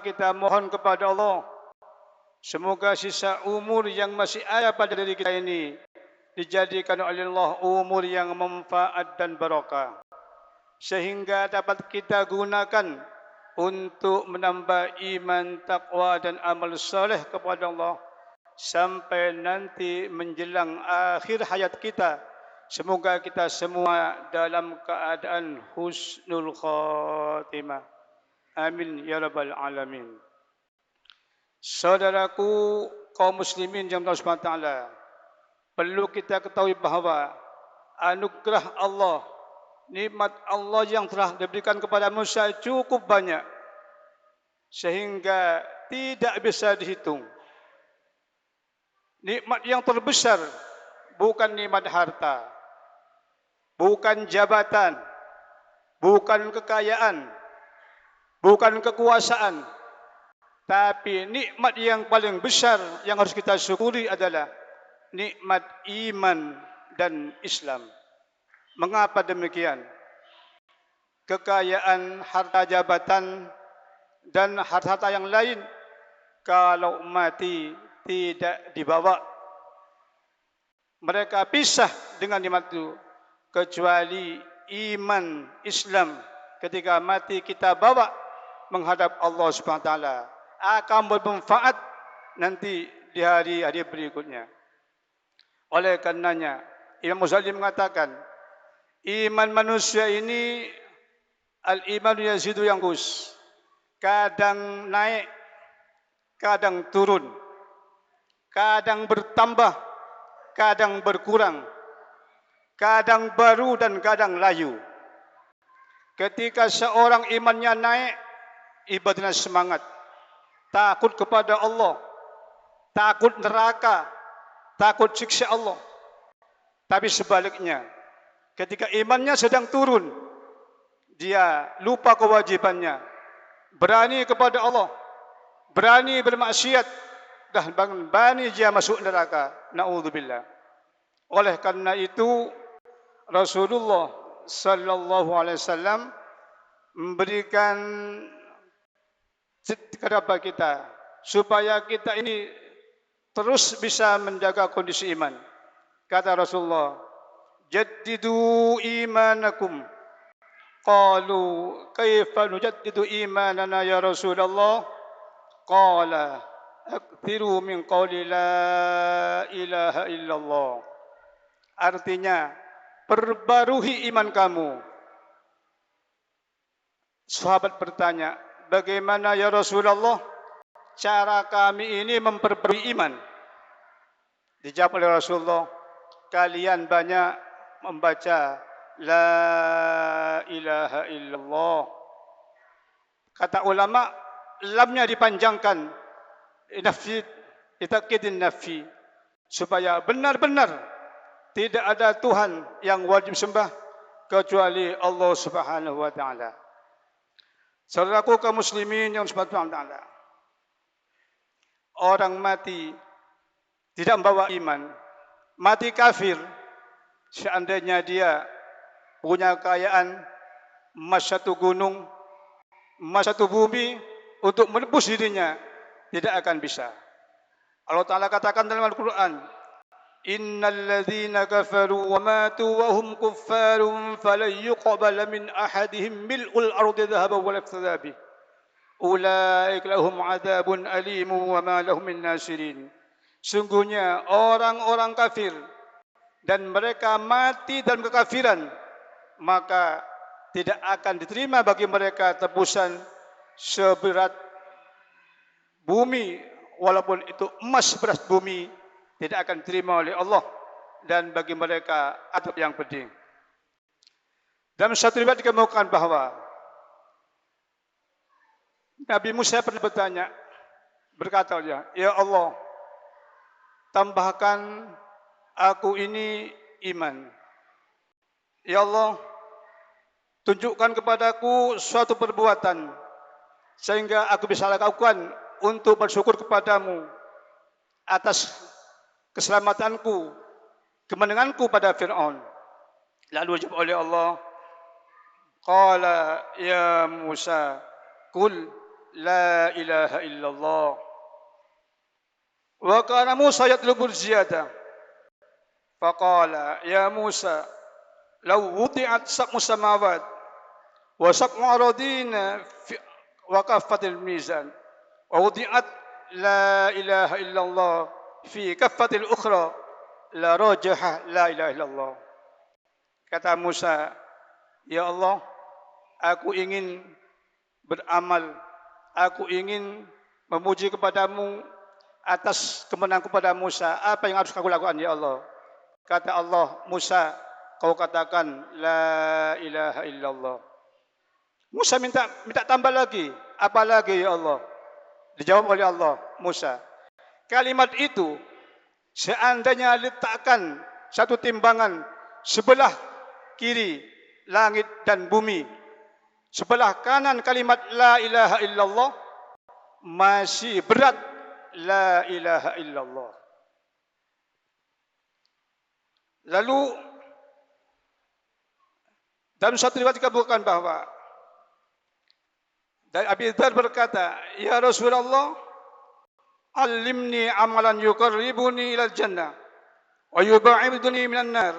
Kita mohon kepada Allah, semoga sisa umur yang masih ada pada diri kita ini dijadikan oleh Allah umur yang manfaat dan barakah, sehingga dapat kita gunakan untuk menambah iman, takwa dan amal soleh kepada Allah sampai nanti menjelang akhir hayat kita. Semoga kita semua dalam keadaan husnul khatimah. Amin ya rabbal alamin. Saudaraku kaum muslimin yang Allah SWT, perlu kita ketahui bahawa anugerah Allah, nikmat Allah yang telah diberikan kepada manusia cukup banyak sehingga tidak bisa dihitung. Nikmat yang terbesar bukan nikmat harta, bukan jabatan, bukan kekayaan, bukan kekuasaan, tapi nikmat yang paling besar yang harus kita syukuri adalah nikmat iman dan Islam. Mengapa demikian? Kekayaan, harta jabatan dan harta yang lain kalau mati tidak dibawa, mereka pisah dengan nikmat itu. Kecuali iman Islam, ketika mati kita bawa menghadap Allah SWT, akan bermanfaat nanti di hari-hari berikutnya. Oleh karenanya Imam Ghazali mengatakan, iman manusia ini al-iman yazidu yanqus, kadang naik, kadang turun, kadang bertambah, kadang berkurang, kadang baru dan kadang layu. Ketika seorang imannya naik, ibadahnya semangat, takut kepada Allah, takut neraka, takut siksa Allah. Tapi sebaliknya, ketika imannya sedang turun, dia lupa kewajibannya, berani kepada Allah, berani bermaksiat, dan berani dia masuk neraka. Na'udzubillah. Oleh karena itu Rasulullah sallallahu alaihi wasallam memberikan kepada kita supaya kita ini terus bisa menjaga kondisi iman. Kata Rasulullah, jaddidu imanakum. Qalu kaifa nujaddidu imanana ya Rasulullah? Qala akthiru min qawli la ilaha illallah. Artinya, perbarui iman kamu. Sahabat bertanya, bagaimana ya Rasulullah cara kami ini memperbarui iman? Dijawab oleh Rasulullah, kalian banyak membaca la ilaha illallah. Kata ulama, lamnya dipanjangkan, nafi, ditakidin nafi, supaya benar-benar tidak ada Tuhan yang wajib sembah kecuali Allah Subhanahu wa taala. Saudaraku kaum muslimin yang subhanahu wa taala, orang mati tidak membawa iman, mati kafir, seandainya dia punya kekayaan emas satu gunung, emas satu bumi untuk menebus dirinya, tidak akan bisa. Allah Ta'ala katakan dalam Al-Quran, innal ladzina kafaru wa matu wa hum kuffarun falan yuqbala min ahadihim mil'ul ardi dhahaban wa la yaftadi bih ulaika lahum adzabun alim wa ma lahum min nasirin. Sungguhnya orang-orang kafir dan mereka mati dalam kekafiran, maka tidak akan diterima bagi mereka tebusan seberat bumi, walaupun itu emas berat bumi, tidak akan diterima oleh Allah, dan bagi mereka adab yang pedih. Dalam satu riwayat dikemukakan bahwa Nabi Musa pernah bertanya, berkata dia, ya Allah, tambahkan aku ini iman. Ya Allah, tunjukkan kepadaku suatu perbuatan sehingga aku bisa lakukan untuk bersyukur kepadamu atas keselamatanku, kemenanganku pada Fir'aun. Lalu dijawab oleh Allah, qala ya Musa, qul la ilaha illallah. Wa kana Musa yatlubu ziyada. Faqala ya Musa law wudi'at sab'u samawat wa sab'u aradina wa kaffatil mizan wa wudi'at la ilaha illallah fi kaffatil ukhra la rajaha la ilaha illallah. Kata Musa, ya Allah, aku ingin beramal, aku ingin memuji kepadamu atas kemenangan kepada Musa. Apa yang harus aku lakukan ya Allah? Kata Allah, Musa, kau katakan la ilaha illallah. Musa minta tambah lagi. Apa lagi ya Allah? Dijawab oleh Allah, Musa, kalimat itu seandainya letakkan satu timbangan sebelah kiri langit dan bumi, sebelah kanan kalimat la ilaha illallah, masih berat la ilaha illallah. Lalu dalam satu riwayat dikabulkan bahwa dari Abi Dzar berkata, ya Rasulullah, alimni amalan yuqarribuni ilal jannah wa yub'iduni minan nar.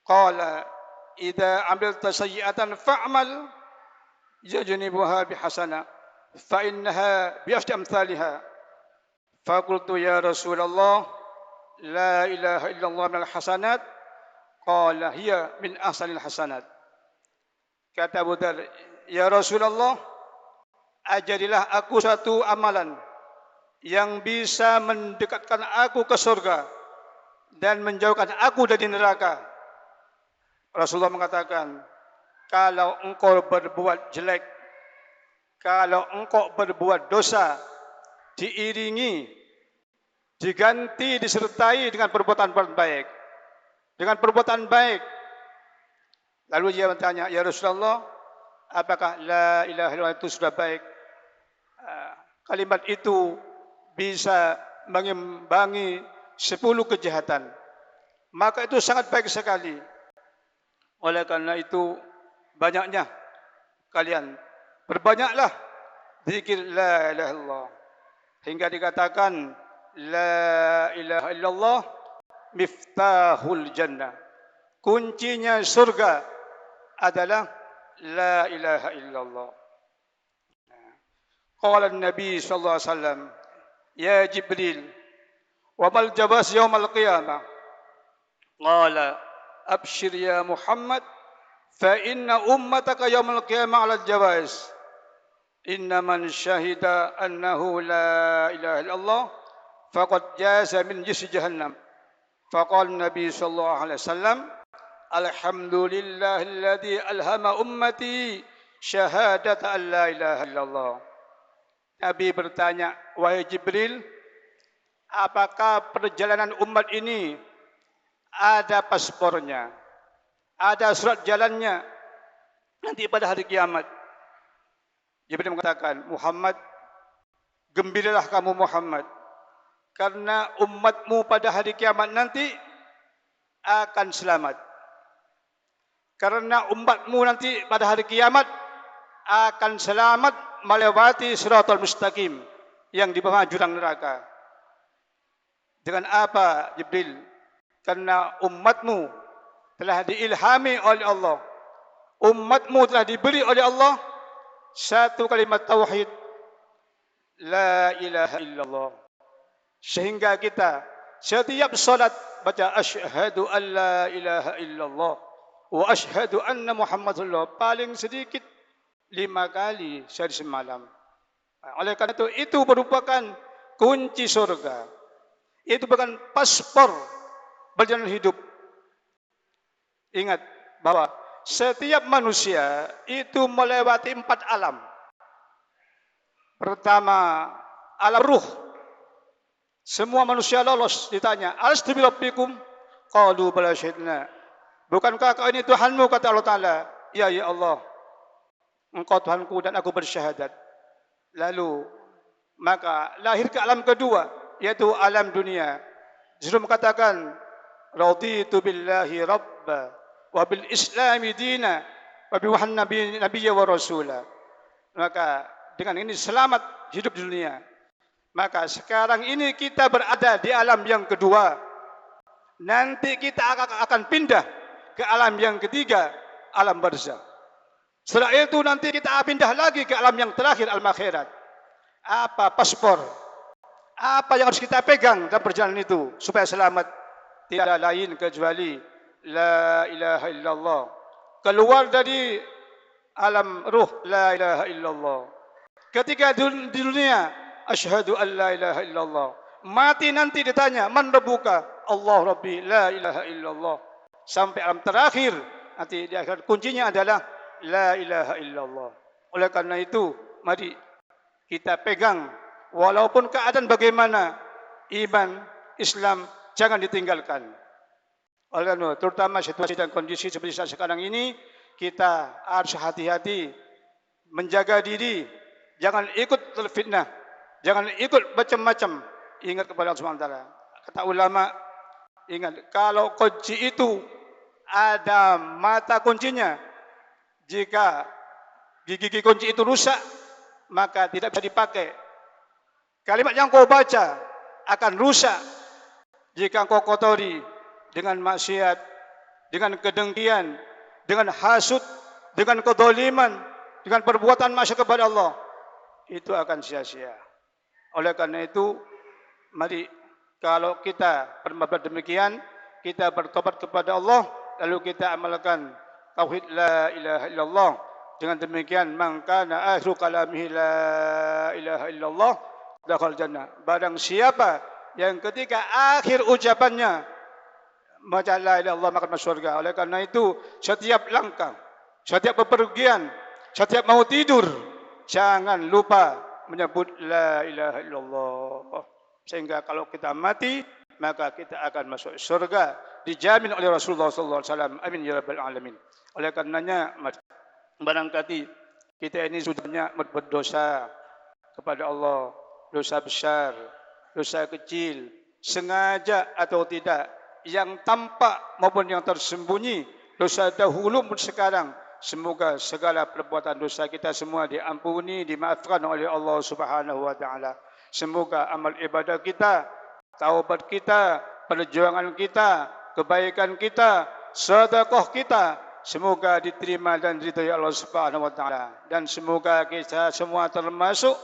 Qala idza amilta sayyi'atan fa'mal yajnibuha bihasanah fa innaha bi ashri amsalha. Fa qultu ya Rasulullah, la ilaha illallah minal hasanat. Qala hiya min ahsanil hasanat. Kata Abu Dzar, ya Rasulullah, ajarilah aku satu amalan yang bisa mendekatkan aku ke surga dan menjauhkan aku dari neraka. Rasulullah mengatakan, kalau engkau berbuat jelek, kalau engkau berbuat dosa, diganti, disertai dengan perbuatan baik. Dengan perbuatan baik. Lalu dia bertanya, ya Rasulullah, apakah la ilaha illallah itu sudah baik? Kalimat itu bisa mengimbangi 10 kejahatan. Maka itu sangat baik sekali. Oleh karena itu, banyaknya kalian berbanyaklah zikir la ilaha illallah. Hingga dikatakan la ilaha illallah miftahul jannah. Kuncinya surga adalah la ilaha illallah. Qala Nabi sallallahu alaihi wasallam, ya Jibril, wa mal jabas yaumal qiyamah? Qala abshir ya Muhammad, fa inna ummataka yaumal qiyamah 'ala al-jawaz. Inna man syahida annahu la ilaha illallah faqad jaza min jisi jahannam. Faqala Nabi sallallahu alaihi wasallam, alhamdulillahilladzi alhama ummati syahadata an la ilaha illallah. Nabi bertanya, wahai Jibril, apakah perjalanan umat ini ada paspornya, ada surat jalannya nanti pada hari kiamat? Jibril mengatakan, Muhammad, gembiralah kamu Muhammad, karena umatmu pada hari kiamat nanti akan selamat. Karena umatmu nanti pada hari kiamat akan selamat melewati Shiratal Mustaqim yang di bawah jurang neraka. Dengan apa Jibril? Karena umatmu telah diilhami oleh Allah. Umatmu telah diberi oleh Allah satu kalimat tauhid, la ilaha illallah. Sehingga kita setiap salat baca asyhadu an la ilaha illallah wa asyhadu anna Muhammadullah paling sedikit 5 kali sehari semalam. Oleh karena itu merupakan kunci surga. Itu bukan paspor perjalanan hidup. Ingat bahwa setiap manusia itu melewati 4 alam. Pertama, alam ruh. Semua manusia lolos ditanya, alastu bi rabbikum? Qalu bala syahidna. Bukankah kau ini Tuhanmu? Kata Allah Ta'ala. Ya Allah, engkau Tuhanku dan aku bersyahadat. Lalu maka lahir ke alam kedua, yaitu alam dunia. Disuruh mengatakan, raditu billahi rabba wa bil islami dina wa bi Muhammadin nabiyya wa rasula. Maka dengan ini selamat hidup di dunia. Maka sekarang ini kita berada di alam yang kedua. Nanti kita akan pindah ke alam yang ketiga, alam barzakh. Setelah itu nanti kita pindah lagi ke alam yang terakhir, alam akhirat. Apa paspor? Apa yang harus kita pegang dalam perjalanan itu supaya selamat? Tidak ada lain kecuali la ilaha illallah. Keluar dari alam ruh, la ilaha illallah. Ketika di dunia, asyhadu an la ilaha illallah. Mati nanti ditanya, man rabbuka? Allah rabbi, la ilaha illallah. Sampai alam terakhir, nanti di akhir kuncinya adalah la ilaha illallah. Oleh karena itu, mari kita pegang walaupun keadaan bagaimana, iman, Islam jangan ditinggalkan. Oleh karena itu, terutama situasi dan kondisi seperti saat sekarang ini, kita harus hati-hati menjaga diri, jangan ikut terfitnah, jangan ikut macam-macam. Ingat kepada Allah Subhanahu wa taala. Kata ulama, ingat kalau kunci itu ada mata kuncinya, jika gigi kunci itu rusak, maka tidak bisa dipakai. Kalimat yang kau baca akan rusak jika kau kotori dengan maksiat, dengan kedengkian, dengan hasud, dengan kezaliman, dengan perbuatan maksiat kepada Allah. Itu akan sia-sia. Oleh karena itu, mari kalau kita berbuat demikian, kita bertobat kepada Allah, lalu kita amalkan tauhid la ilaha illallah. Dengan demikian, man kana akhiru kalamihi la ilaha illallah dakhal jannah. Barang siapa yang ketika akhir ucapannya baca la ilaha illallah maka masuk surga. Oleh karena itu, setiap langkah, setiap bepergian, setiap mau tidur, jangan lupa menyebut la ilaha illallah. Sehingga kalau kita mati, maka kita akan masuk surga, dijamin oleh Rasulullah SAW. Amin ya rabbal alamin. Oleh karenanya, barangkali kita ini sudah banyak berdosa kepada Allah, dosa besar, dosa kecil, sengaja atau tidak, yang tampak maupun yang tersembunyi, dosa dahulu maupun sekarang. Semoga segala perbuatan dosa kita semua diampuni, dimaafkan oleh Allah Subhanahu wa taala. Semoga amal ibadah kita, taubat kita, perjuangan kita, kebaikan kita, sedekah kita, semoga diterima dan diridhai Allah Subhanahu wa taala. Dan semoga kita semua termasuk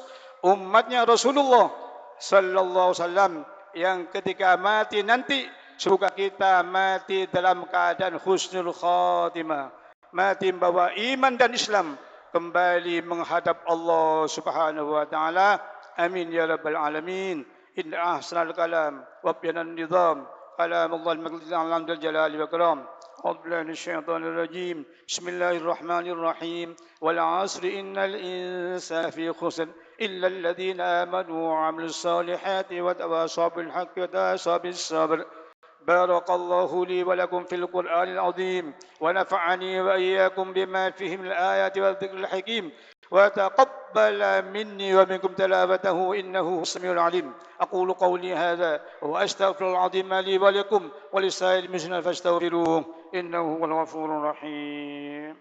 umatnya Rasulullah sallallahu alaihi wasallam yang ketika mati nanti, semoga kita mati dalam keadaan husnul khatimah, mati membawa iman dan Islam, kembali menghadap Allah Subhanahu wa taala. Amin ya rabbal alamin. Inna ahsanal kalam wa bayanan nizam kalam Allah al-maqdis alam dal jalali wa karam. A'udzu minasyaitonir rajim. Bismillahirrahmanirrahim. Wal 'asri innal insana fi khusr illa alladhina amanu wa 'amilus solihati wa tawasaw bil haqqi wa tawasaw bis sabr. بارك الله لي ولكم في القرآن العظيم ونفعني وإياكم بما فيه من الآيات والذكر الحكيم وتقبل مني ومنكم تلاوته إنه هو السميع العليم. أقول قولي هذا وأستغفر العظيم لي ولكم ولسائر المسلمين فاستغفروه إنه هو الغفور الرحيم.